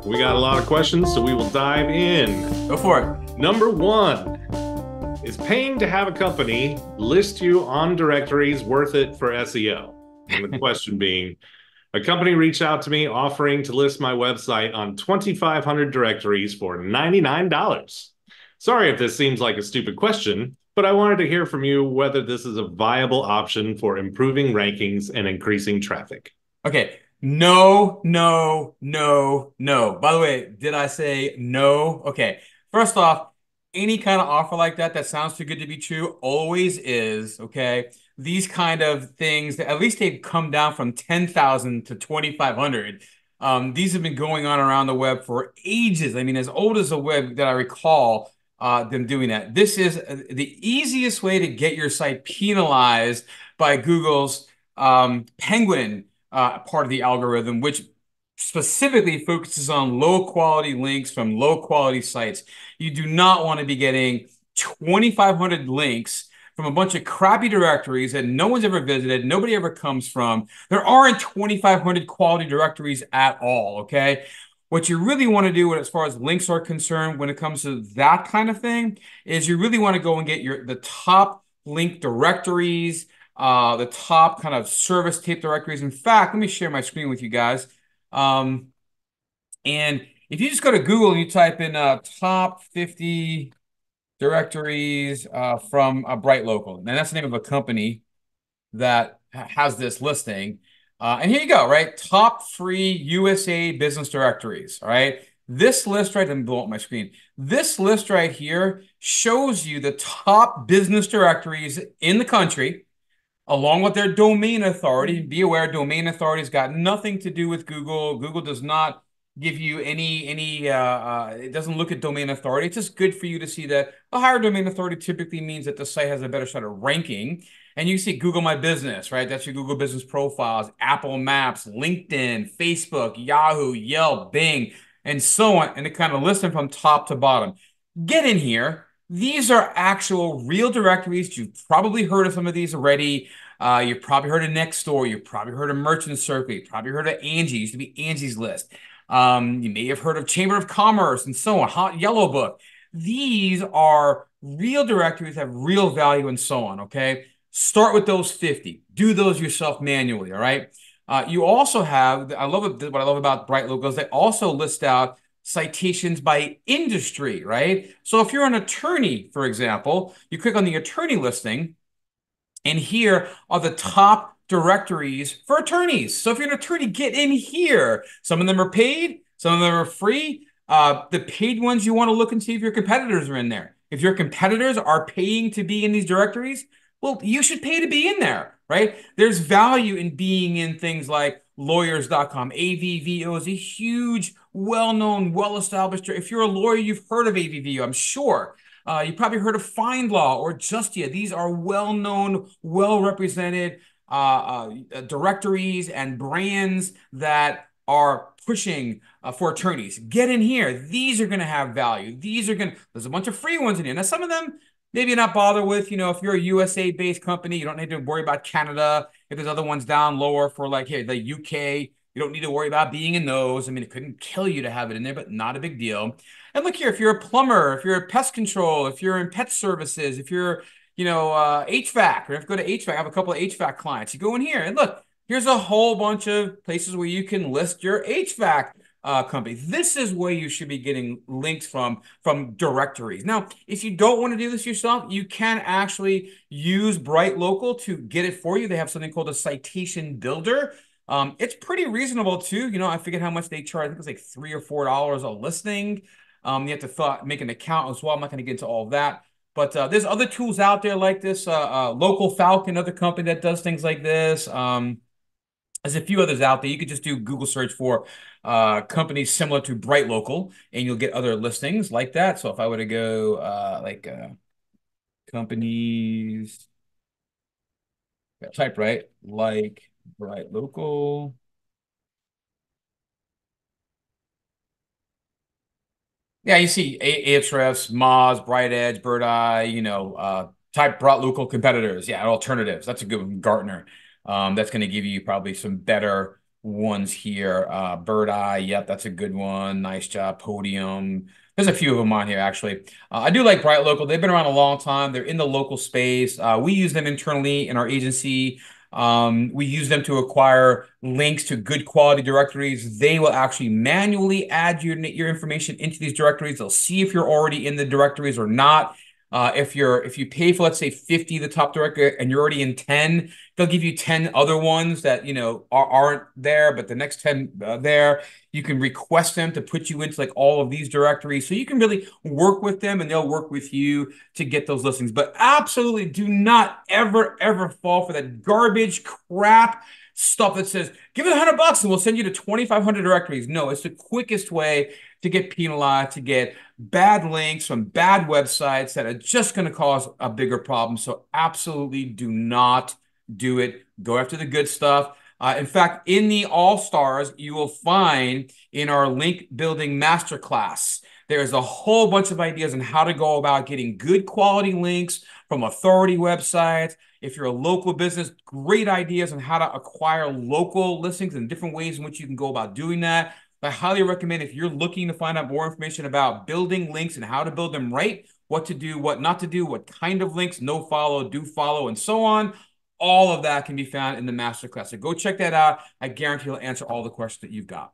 We got a lot of questions, so we will dive in. Go for it. Number one, is paying to have a company list you on directories worth it for SEO? And the question being, a company reached out to me offering to list my website on 2,500 directories for $99. Sorry if this seems like a stupid question, but I wanted to hear from you whether this is a viable option for improving rankings and increasing traffic. Okay. No, no, no, no. By the way, did I say no? Okay. First off, any kind of offer like that that sounds too good to be true always is, okay? These kind of things, at least they've come down from 10,000 to 2,500. These have been going on around the web for ages. I mean, as old as the web that I recall them doing that. This is the easiest way to get your site penalized by Google's Penguin part of the algorithm, which specifically focuses on low quality links from low quality sites. You do not want to be getting 2,500 links from a bunch of crappy directories that no one's ever visited, nobody ever comes from. There aren't 2,500 quality directories at all, okay? What you really want to do as far as links are concerned when it comes to that kind of thing is you really want to go and get the top link directories, the top kind of service tape directories. In fact, let me share my screen with you guys. And if you just go to Google and you type in top 50 directories from Bright Local, and that's the name of a company that has this listing. And here you go, right? Top free USA business directories, all right? This list right, let me blow up my screen. This list right here shows you the top business directories in the country, along with their domain authority. Be aware, domain authority has got nothing to do with Google. Google does not give you it doesn't look at domain authority. It's just good for you to see that a higher domain authority typically means that the site has a better shot of ranking. And you see Google My Business, right? That's your Google business profiles, Apple Maps, LinkedIn, Facebook, Yahoo, Yelp, Bing, and so on. And it kind of lists them from top to bottom. Get in here. These are actual real directories. You've probably heard of some of these already. You've probably heard of Nextdoor. You've probably heard of Merchant Circle. You've probably heard of Angie. It used to be Angie's List. You may have heard of Chamber of Commerce and so on. Hot Yellow Book. These are real directories, have real value and so on, okay? Start with those 50. Do those yourself manually, all right? You also have, what I love about Bright Locals, they also list out citations by industry, right? So if you're an attorney, for example, you click on the attorney listing, and here are the top directories for attorneys. So if you're an attorney, get in here. Some of them are paid, some of them are free. The paid ones, you want to look and see if your competitors are in there. If your competitors are paying to be in these directories, well, you should pay to be in there, right? There's value in being in things like lawyers.com. AVVO is a huge, well-known, well-established. If you're a lawyer, you've heard of AVVO, I'm sure. You probably heard of FindLaw or Justia. These are well-known, well-represented directories and brands that are pushing for attorneys. Get in here. These are going to have value. There's a bunch of free ones in here. Now, some of them, maybe not bother with, if you're a USA-based company, you don't need to worry about Canada. If there's other ones down lower for like, here, the UK, you don't need to worry about being in those. I mean, it couldn't kill you to have it in there, but not a big deal. And look here, if you're a plumber, if you're a pest control, if you're in pet services, if you're, HVAC, or if you go to HVAC, I have a couple of HVAC clients. You go in here and look, here's a whole bunch of places where you can list your HVAC company. This is where you should be getting links from directories. Now, if you don't want to do this yourself, you can actually use Bright Local to get it for you. They have something called a citation builder. It's pretty reasonable too. I forget how much they charge. I think it's like $3 or $4 a listing. You have to make an account as well. I'm not going to get into all of that. But there's other tools out there like this. Local Falcon, another company that does things like this. There's a few others out there. You could just do Google search for companies similar to Bright Local, and you'll get other listings like that. So if I were to go companies, type right, like Bright Local. Yeah, you see Ahrefs, Moz, Bright Edge, Bird Eye, type Bright Local competitors. Yeah, alternatives. That's a good one. Gartner. That's going to give you probably some better ones here. Bird Eye, yep, that's a good one. Nice job. Podium. There's a few of them on here, actually. I do like Bright Local. They've been around a long time. They're in the local space. We use them internally in our agency. We use them to acquire links to good quality directories. They will actually manually add your information into these directories. They'll see if you're already in the directories or not. If you pay for, let's say, 50, the top directory, and you're already in 10, they'll give you 10 other ones that, aren't there, but the next 10 there. You can request them to put you into like all of these directories. So you can really work with them and they'll work with you to get those listings. But absolutely do not ever, ever fall for that garbage crap stuff that says, give it $100 and we'll send you to 2,500 directories. No, it's the quickest way to get penalized, to get bad links from bad websites that are just going to cause a bigger problem. So absolutely do not do it. Go after the good stuff. In fact, in the All Stars, you will find in our link building masterclass, there's a whole bunch of ideas on how to go about getting good quality links from authority websites. If you're a local business, great ideas on how to acquire local listings and different ways in which you can go about doing that. I highly recommend, if you're looking to find out more information about building links and how to build them right, what to do, what not to do, what kind of links, no follow, do follow, and so on. All of that can be found in the masterclass. So go check that out. I guarantee it'll answer all the questions that you've got.